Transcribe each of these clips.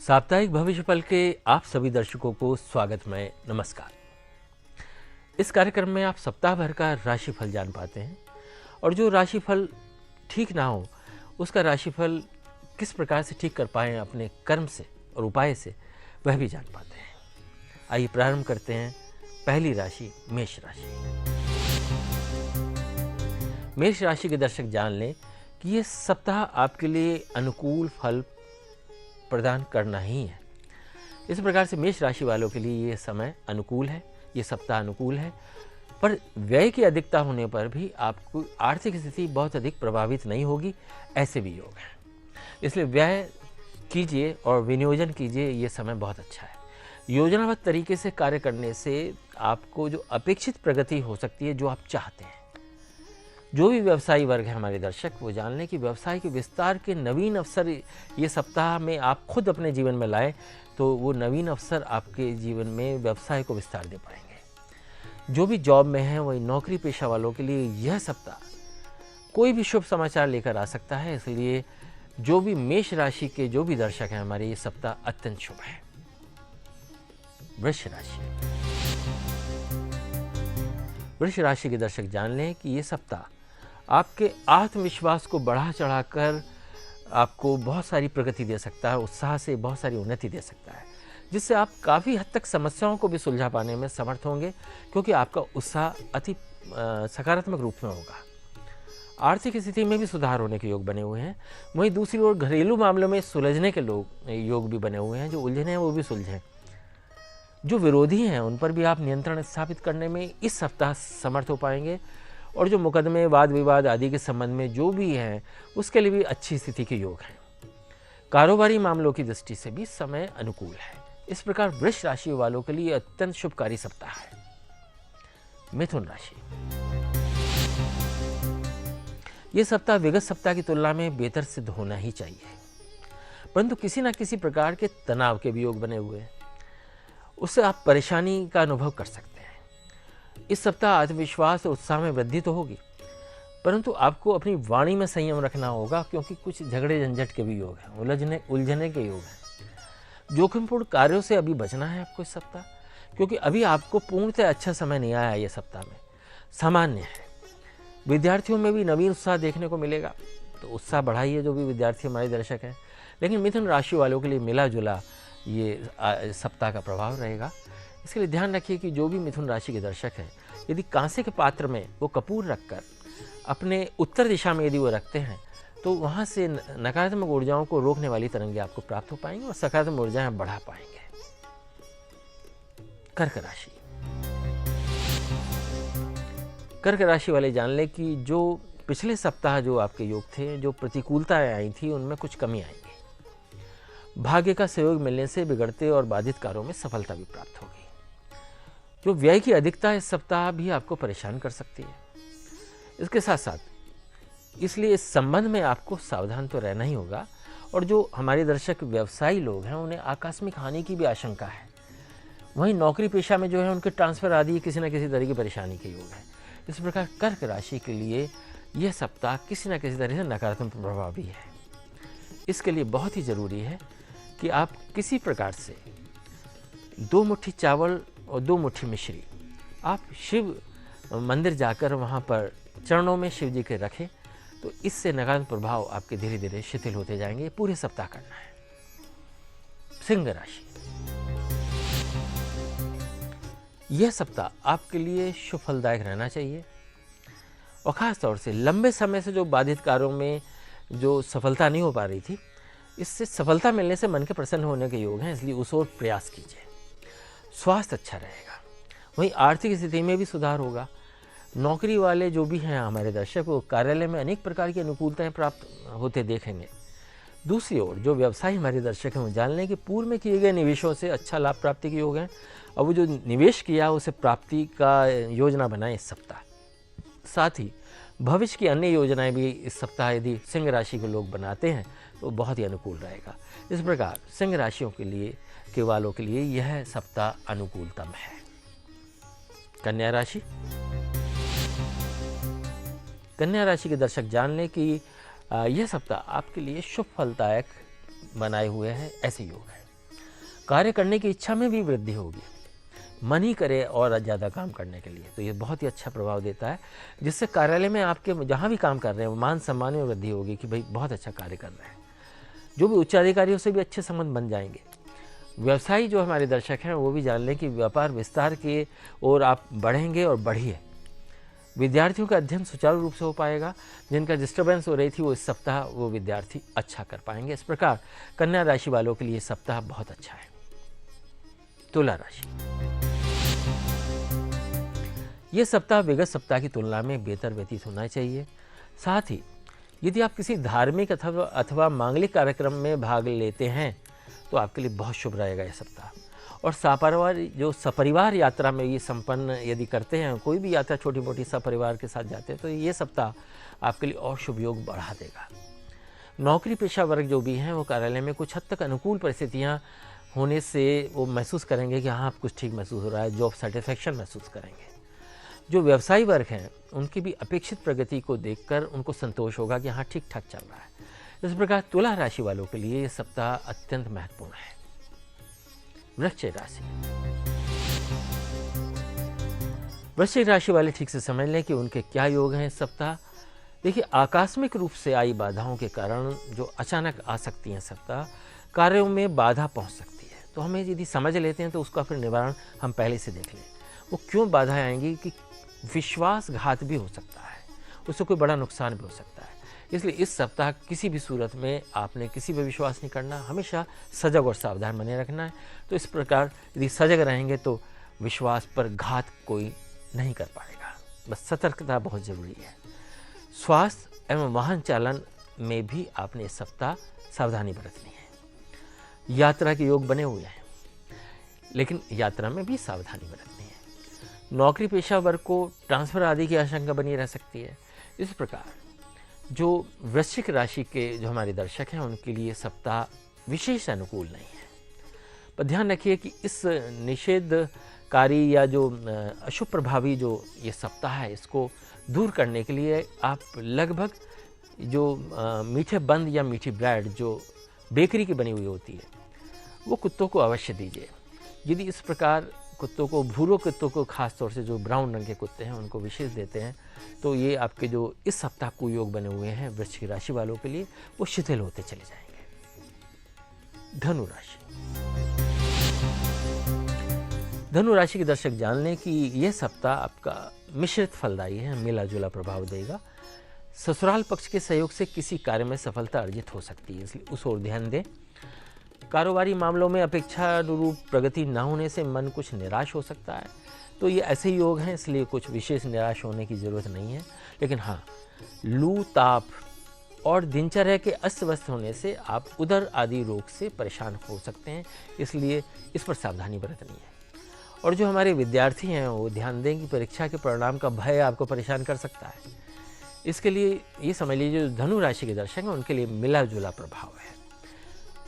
साप्ताहिक भविष्य फल के आप सभी दर्शकों को स्वागत में नमस्कार। इस कार्यक्रम में आप सप्ताह भर का राशिफल जान पाते हैं और जो राशिफल ठीक ना हो उसका राशिफल किस प्रकार से ठीक कर पाएं अपने कर्म से और उपाय से वह भी जान पाते हैं। आइए प्रारंभ करते हैं। पहली राशि मेष राशि। मेष राशि के दर्शक जान लें कि ये सप्ताह आपके लिए अनुकूल फल प्रदान करना ही है। इस प्रकार से मेष राशि वालों के लिए ये समय अनुकूल है, ये सप्ताह अनुकूल है, पर व्यय की अधिकता होने पर भी आपको आर्थिक स्थिति बहुत अधिक प्रभावित नहीं होगी, ऐसे भी योग हैं। इसलिए व्यय कीजिए और विनियोजन कीजिए, ये समय बहुत अच्छा है। योजनाबद्ध तरीके से कार्य करने से आपको जो अपेक्षित प्रगति हो सकती है, जो आप चाहते हैं। जो भी व्यवसायी वर्ग है हमारे दर्शक, वो जान लें कि व्यवसाय के विस्तार के नवीन अवसर ये सप्ताह में आप खुद अपने जीवन में लाएं तो वो नवीन अवसर आपके जीवन में व्यवसाय को विस्तार दे पाएंगे। जो भी जॉब में है, वही नौकरी पेशा वालों के लिए यह सप्ताह कोई भी शुभ समाचार लेकर आ सकता है। इसलिए जो भी मेष राशि के जो भी दर्शक हैं हमारे, ये सप्ताह अत्यंत शुभ है। वृष राशि। वृष राशि के दर्शक जान लें कि ये सप्ताह आपके आत्मविश्वास को बढ़ा चढ़ाकर आपको बहुत सारी प्रगति दे सकता है, उत्साह से बहुत सारी उन्नति दे सकता है, जिससे आप काफ़ी हद तक समस्याओं को भी सुलझा पाने में समर्थ होंगे, क्योंकि आपका उत्साह अति सकारात्मक रूप में होगा। आर्थिक स्थिति में भी सुधार होने के योग बने हुए हैं। वहीं दूसरी ओर घरेलू मामलों में सुलझने के योग भी बने हुए हैं। जो उलझने हैं वो भी सुलझें। जो विरोधी हैं उन पर भी आप नियंत्रण स्थापित करने में इस सप्ताह समर्थ हो पाएंगे, और जो मुकदमे वाद विवाद आदि के संबंध में जो भी हैं उसके लिए भी अच्छी स्थिति के योग हैं। कारोबारी मामलों की दृष्टि से भी समय अनुकूल है। इस प्रकार वृष राशि वालों के लिए अत्यंत शुभकारी सप्ताह है। मिथुन राशि। यह सप्ताह विगत सप्ताह की तुलना में बेहतर सिद्ध होना ही चाहिए, परंतु किसी न किसी प्रकार के तनाव के भी योग बने हुए हैं, उससे आप परेशानी का अनुभव कर सकते हैं। इस सप्ताह आत्मविश्वास और उत्साह में वृद्धि तो होगी, परंतु आपको अपनी वाणी में संयम रखना होगा, क्योंकि कुछ झगड़े झंझट के भी योग हैं, उलझने के योग हैं। जोखिमपूर्ण कार्यों से अभी बचना है आपको इस सप्ताह, क्योंकि अभी आपको पूर्णतः अच्छा समय नहीं आया। ये सप्ताह में सामान्य है। विद्यार्थियों में भी नवीन उत्साह देखने को मिलेगा, तो उत्साह बढ़ाइए जो भी विद्यार्थी हमारे दर्शक हैं। लेकिन मिथुन राशि वालों के लिए मिला जुला ये सप्ताह का प्रभाव रहेगा। इसके लिए ध्यान रखिए कि जो भी मिथुन राशि के दर्शक हैं, यदि कांसे के पात्र में वो कपूर रखकर अपने उत्तर दिशा में यदि वो रखते हैं, तो वहाँ से नकारात्मक ऊर्जाओं को रोकने वाली तरंगें आपको प्राप्त हो पाएंगी और सकारात्मक ऊर्जाएं बढ़ा पाएंगे। कर्क राशि। कर्क राशि वाले जान लें कि जो पिछले सप्ताह जो आपके योग थे, जो प्रतिकूलताएं आई थी, उनमें कुछ कमी आएगी। भाग्य का सहयोग मिलने से बिगड़ते और बाधित कार्यों में सफलता भी प्राप्त होगी। जो व्यय की अधिकता इस सप्ताह भी आपको परेशान कर सकती है। इसके साथ साथ इसलिए इस संबंध में आपको सावधान तो रहना ही होगा, और जो हमारे दर्शक व्यवसायी लोग हैं उन्हें आकस्मिक हानि की भी आशंका है। वहीं नौकरी पेशा में जो है उनके ट्रांसफर आदि किसी न किसी तरह की परेशानी के योग है। इस प्रकार कर्क राशि के लिए यह सप्ताह किसी न किसी तरह से नकारात्मक प्रभाव भी है। इसके लिए बहुत ही जरूरी है कि आप किसी प्रकार से 2 मुट्ठी चावल और 2 मुट्ठी मिश्री आप शिव मंदिर जाकर वहाँ पर चरणों में शिव जी के रखें, तो इससे नकारात्मक प्रभाव आपके धीरे धीरे शिथिल होते जाएंगे। पूरे सप्ताह करना है। सिंह राशि। यह सप्ताह आपके लिए शुभ फलदायक रहना चाहिए, और ख़ास तौर से लंबे समय से जो बाधित कार्यों में जो सफलता नहीं हो पा रही थी, इससे सफलता मिलने से मन के प्रसन्न होने के योग हैं। इसलिए उस ओर प्रयास कीजिए। स्वास्थ्य अच्छा रहेगा। वहीं आर्थिक स्थिति में भी सुधार होगा। नौकरी वाले जो भी हैं हमारे दर्शक, वो कार्यालय में अनेक प्रकार की अनुकूलताएं प्राप्त होते देखेंगे। दूसरी ओर जो व्यवसायी हमारे दर्शक हैं वो जान लें कि पूर्व में किए गए निवेशों से अच्छा लाभ प्राप्ति के योग हैं, और वो जो निवेश किया उसे प्राप्ति का योजना बनाएं इस सप्ताह। साथ ही भविष्य की अन्य योजनाएं भी इस सप्ताह यदि सिंह राशि के लोग बनाते हैं तो बहुत ही अनुकूल रहेगा। इस प्रकार सिंह राशियों के लिए वालों के लिए यह सप्ताह अनुकूलतम है। कन्या राशि। कन्या राशि के दर्शक जान लें कि यह सप्ताह आपके लिए शुभ फलदायक बनाए हुए हैं, ऐसे योग है। कार्य करने की इच्छा में भी वृद्धि होगी, मन ही करे और ज़्यादा काम करने के लिए। तो ये बहुत ही अच्छा प्रभाव देता है, जिससे कार्यालय में आपके जहाँ भी काम कर रहे हैं मान सम्मान में वृद्धि होगी कि भाई बहुत अच्छा कार्य कर रहे हैं। जो भी उच्चाधिकारियों से भी अच्छे संबंध बन जाएंगे। व्यवसायी जो हमारे दर्शक हैं वो भी जान लें कि व्यापार विस्तार की ओर आप बढ़ेंगे और बढ़िए। विद्यार्थियों का अध्ययन सुचारू रूप से हो पाएगा। जिनका डिस्टर्बेंस हो रही थी वो इस सप्ताह वो विद्यार्थी अच्छा कर पाएंगे। इस प्रकार कन्या राशि वालों के लिए सप्ताह बहुत अच्छा है। तुला राशि, ये सप्ताह विगत सप्ताह की तुलना में बेहतर व्यतीत होना चाहिए। साथ ही यदि आप किसी धार्मिक अथवा मांगलिक कार्यक्रम में भाग लेते हैं तो आपके लिए बहुत शुभ रहेगा यह सप्ताह। और सपरिवार यात्रा में ये संपन्न यदि करते हैं, कोई भी यात्रा छोटी मोटी सपरिवार के साथ जाते हैं, तो ये सप्ताह आपके लिए और शुभ योग बढ़ा देगा। नौकरी पेशा वर्ग जो भी हैं वो कार्यालय में कुछ हद तक अनुकूल परिस्थितियाँ होने से वो महसूस करेंगे कि हाँ आप कुछ ठीक महसूस हो रहा है, जॉब सेटिस्फैक्शन महसूस करेंगे। जो व्यवसायी वर्ग हैं उनकी भी अपेक्षित प्रगति को देखकर उनको संतोष होगा कि हाँ ठीक ठाक चल रहा है। इस प्रकार तुला राशि वालों के लिए ये सप्ताह अत्यंत महत्वपूर्ण है। वृश्चिक राशि, वृश्चिक राशि वाले ठीक से समझ लें कि उनके क्या योग हैं इस सप्ताह। देखिए, आकस्मिक रूप से आई बाधाओं के कारण जो अचानक आ सकती हैं सप्ताह, कार्यों में बाधा पहुंच सकती है। तो हमें यदि समझ लेते हैं तो उसका फिर निवारण हम पहले से देख लें। वो क्यों बाधाएं आएंगी कि विश्वासघात भी हो सकता है, उससे कोई बड़ा नुकसान भी हो सकता है। इसलिए इस सप्ताह किसी भी सूरत में आपने किसी पर विश्वास नहीं करना, हमेशा सजग और सावधान बने रखना है। तो इस प्रकार यदि सजग रहेंगे तो विश्वास पर घात कोई नहीं कर पाएगा। बस सतर्कता बहुत ज़रूरी है। स्वास्थ्य एवं वाहन चालन में भी आपने इस सप्ताह सावधानी बरतनी है। यात्रा के योग बने हुए हैं, लेकिन यात्रा में भी सावधानी बरतनी है। नौकरी पेशा वर्ग को ट्रांसफ़र आदि की आशंका बनी रह सकती है। इस प्रकार जो वृश्चिक राशि के जो हमारे दर्शक हैं उनके लिए सप्ताह विशेष अनुकूल नहीं है। पर ध्यान रखिए कि इस निषेधकारी या जो अशुभ प्रभावी जो ये सप्ताह है, इसको दूर करने के लिए आप लगभग जो मीठे बंद या मीठी ब्रेड जो बेकरी की बनी हुई होती है वो कुत्तों को अवश्य दीजिए। यदि इस प्रकार कुत्तों को, भूरो कुत्तों को, खास तौर से जो ब्राउन रंग के कुत्ते हैं उनको विशेष देते हैं, तो ये आपके जो इस सप्ताह कुयोग बने हुए हैं वृश्चिक राशि वालों के लिए वो शिथिल होते चले जाएंगे। धनु राशि, धनु राशि के दर्शक जान लें कि यह सप्ताह आपका मिश्रित फलदायी है, मिला जुला प्रभाव देगा। ससुराल पक्ष के सहयोग से किसी कार्य में सफलता अर्जित हो सकती है, इसलिए उस ओर ध्यान दें। कारोबारी मामलों में अपेक्षानुरूप प्रगति न होने से मन कुछ निराश हो सकता है। तो ये ऐसे योग हैं, इसलिए कुछ विशेष निराश होने की ज़रूरत नहीं है। लेकिन हाँ, लू, ताप और दिनचर्या के अस्त व्यस्त होने से आप उदर आदि रोग से परेशान हो सकते हैं, इसलिए इस पर सावधानी बरतनी है। और जो हमारे विद्यार्थी हैं वो ध्यान दें कि परीक्षा के परिणाम का भय आपको परेशान कर सकता है। इसके लिए ये समझ लीजिए जो धनु राशि के दर्शक हैं उनके लिए मिला जुला प्रभाव है।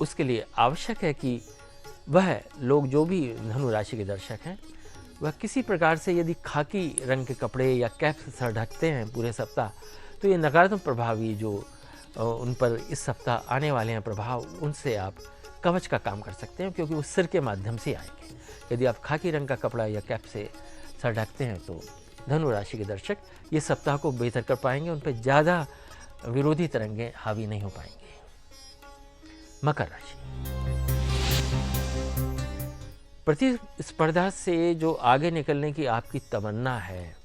उसके लिए आवश्यक है कि वह लोग जो भी धनु राशि के दर्शक हैं वह किसी प्रकार से यदि खाकी रंग के कपड़े या कैप से सर ढकते हैं पूरे सप्ताह, तो ये नकारात्मक प्रभावी जो उन पर इस सप्ताह आने वाले हैं प्रभाव, उनसे आप कवच का काम कर सकते हैं, क्योंकि वो सिर के माध्यम से आएंगे। यदि आप खाकी रंग का कपड़ा या कैप से सर ढकते हैं तो धनु राशि के दर्शक ये सप्ताह को बेहतर कर पाएंगे, उन पर ज़्यादा विरोधी तरंगें हावी नहीं हो पाएंगी। मकर राशि, प्रतिस्पर्धा से जो आगे निकलने की आपकी तमन्ना है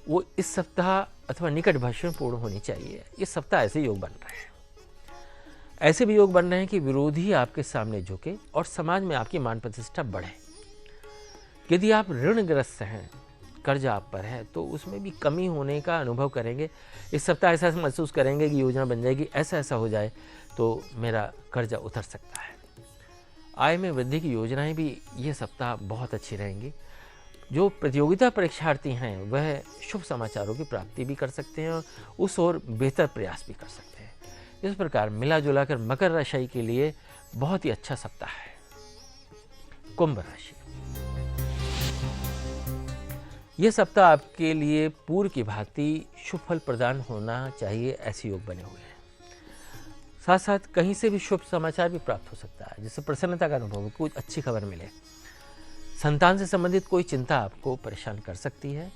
वो इस सप्ताह अथवा निकट भविष्य में पूर्ण होनी चाहिए। इस सप्ताह ऐसे योग बन रहे हैं, ऐसे भी योग बन रहे हैं कि विरोधी आपके सामने झुके और समाज में आपकी मान प्रतिष्ठा बढ़े। यदि आप ऋणग्रस्त हैं, कर्जा आप पर है, तो उसमें भी कमी होने का अनुभव करेंगे। इस सप्ताह ऐसा महसूस करेंगे कि योजना बन जाएगी, ऐसा हो जाए तो मेरा कर्जा उतर सकता है। आय में वृद्धि की योजनाएं भी ये सप्ताह बहुत अच्छी रहेंगी। जो प्रतियोगिता परीक्षार्थी हैं वह शुभ समाचारों की प्राप्ति भी कर सकते हैं और उस ओर बेहतर प्रयास भी कर सकते हैं। इस प्रकार मिला जुला कर मकर राशि के लिए बहुत ही अच्छा सप्ताह है। कुंभ राशि, यह सप्ताह आपके लिए पूर्व की भांति शुभ फल प्रदान होना चाहिए, ऐसे योग बने हुए हैं। साथ साथ कहीं से भी शुभ समाचार भी प्राप्त हो सकता है, जिससे प्रसन्नता का अनुभव हो, कोई अच्छी खबर मिले। संतान से संबंधित कोई चिंता आपको परेशान कर सकती है।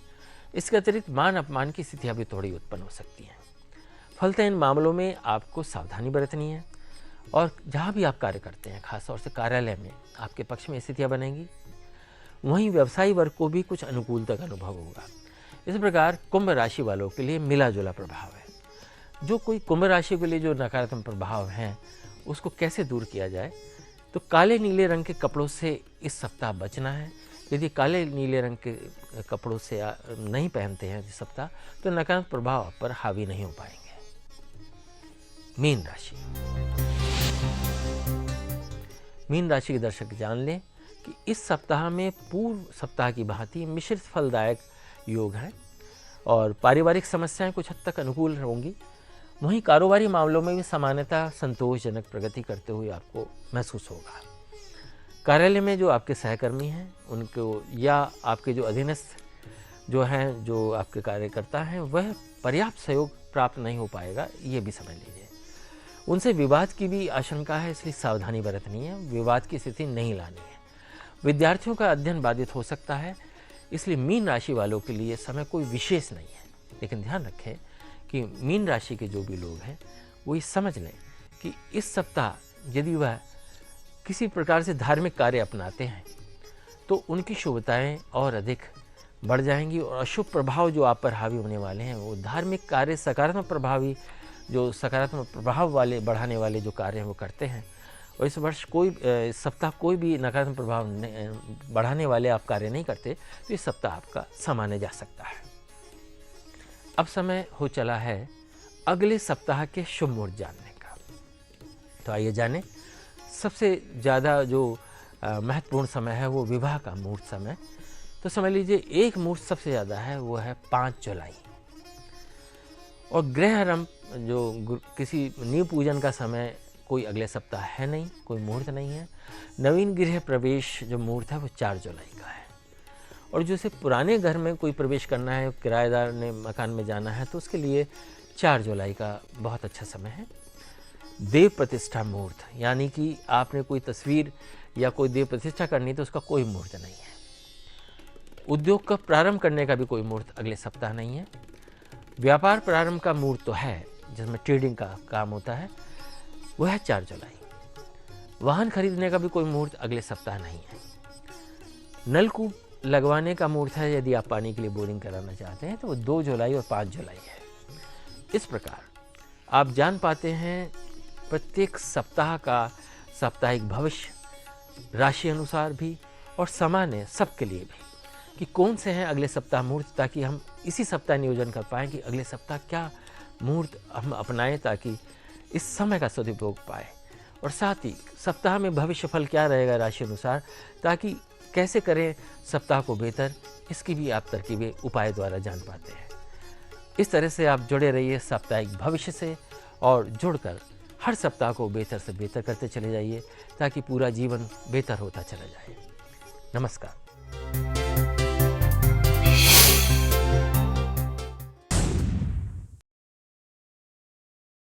इसके अतिरिक्त मान अपमान की स्थितियाँ भी थोड़ी उत्पन्न हो सकती हैं। फलतः इन मामलों में आपको सावधानी बरतनी है और जहाँ भी आप कार्य करते हैं, खासतौर से कार्यालय में आपके पक्ष में स्थितियाँ बनेंगी। वहीं व्यवसायी वर्ग को भी कुछ अनुकूलता का अनुभव होगा। इस प्रकार कुंभ राशि वालों के लिए मिला जुला प्रभाव है। जो कोई कुंभ राशि के लिए जो नकारात्मक प्रभाव हैं उसको कैसे दूर किया जाए, तो काले नीले रंग के कपड़ों से इस सप्ताह बचना है। यदि काले नीले रंग के कपड़ों से नहीं पहनते हैं इस सप्ताह, तो नकारात्मक प्रभाव आप पर हावी नहीं हो पाएंगे। मीन राशि। मीन राशि के दर्शक जान लें कि इस सप्ताह में पूर्व सप्ताह की भांति मिश्रित फलदायक योग है और पारिवारिक समस्याएं कुछ हद तक अनुकूल होंगी। वहीं कारोबारी मामलों में भी सामान्यतः संतोषजनक प्रगति करते हुए आपको महसूस होगा। कार्यालय में जो आपके सहकर्मी हैं उनको या आपके जो अधीनस्थ जो हैं, जो आपके कार्यकर्ता हैं, वह पर्याप्त सहयोग प्राप्त नहीं हो पाएगा, ये भी समझ लीजिए। उनसे विवाद की भी आशंका है, इसलिए सावधानी बरतनी है, विवाद की स्थिति नहीं लानी है। विद्यार्थियों का अध्ययन बाधित हो सकता है, इसलिए मीन राशि वालों के लिए समय कोई विशेष नहीं है। लेकिन ध्यान रखें कि मीन राशि के जो भी लोग हैं वो ये समझ लें कि इस सप्ताह यदि वह किसी प्रकार से धार्मिक कार्य अपनाते हैं तो उनकी शुभताएं और अधिक बढ़ जाएंगी और अशुभ प्रभाव जो आप पर हावी होने वाले हैं, वो धार्मिक कार्य सकारात्मक प्रभावी जो सकारात्मक प्रभाव वाले बढ़ाने वाले जो कार्य हैं वो करते हैं। और इस वर्ष इस सप्ताह कोई भी नकारात्मक प्रभाव बढ़ाने वाले आप कार्य नहीं करते, तो इस सप्ताह आपका सामान्य जा सकता है। अब समय हो चला है अगले सप्ताह के शुभ मुहूर्त जानने का। तो आइए जानें। सबसे ज़्यादा जो महत्वपूर्ण समय है वो विवाह का मुहूर्त समय। तो समझ लीजिए एक मुहूर्त सबसे ज़्यादा है, वो है 5 जुलाई। और गृह आरंभ जो किसी नींव पूजन का समय कोई अगले सप्ताह है नहीं, कोई मुहूर्त नहीं है। नवीन गृह प्रवेश जो मुहूर्त है वो 4 जुलाई का है। और जैसे पुराने घर में कोई प्रवेश करना है, किराएदार ने मकान में जाना है, तो उसके लिए 4 जुलाई का बहुत अच्छा समय है। देव प्रतिष्ठा मुहूर्त, यानी कि आपने कोई तस्वीर या कोई देव प्रतिष्ठा करनी तो उसका कोई मुहूर्त नहीं है। उद्योग का प्रारंभ करने का भी कोई मुहूर्त अगले सप्ताह नहीं है। व्यापार प्रारंभ का मुहूर्त तो है, जिसमें ट्रेडिंग का काम होता है, वह है 4 जुलाई। वाहन खरीदने का भी कोई मुहूर्त अगले सप्ताह नहीं है। नलकूप लगवाने का मुहूर्त है, यदि आप पानी के लिए बोरिंग कराना चाहते हैं, तो वो 2 जुलाई और 5 जुलाई है। इस प्रकार आप जान पाते हैं प्रत्येक सप्ताह का साप्ताहिक भविष्य राशि अनुसार भी और सामान्य सबके लिए भी कि कौन से हैं अगले सप्ताह मुहूर्त, ताकि हम इसी सप्ताह नियोजन कर पाएँ कि अगले सप्ताह क्या मुहूर्त हम अपनाएं ताकि इस समय का सदुपयोग पाए। और साथ ही सप्ताह में भविष्य फल क्या रहेगा राशि अनुसार, ताकि कैसे करें सप्ताह को बेहतर, इसकी भी आप तरकीबें उपाय द्वारा जान पाते हैं। इस तरह से आप जुड़े रहिए साप्ताहिक भविष्य से और जुड़कर हर सप्ताह को बेहतर से बेहतर करते चले जाइए, ताकि पूरा जीवन बेहतर होता चला जाए। नमस्कार।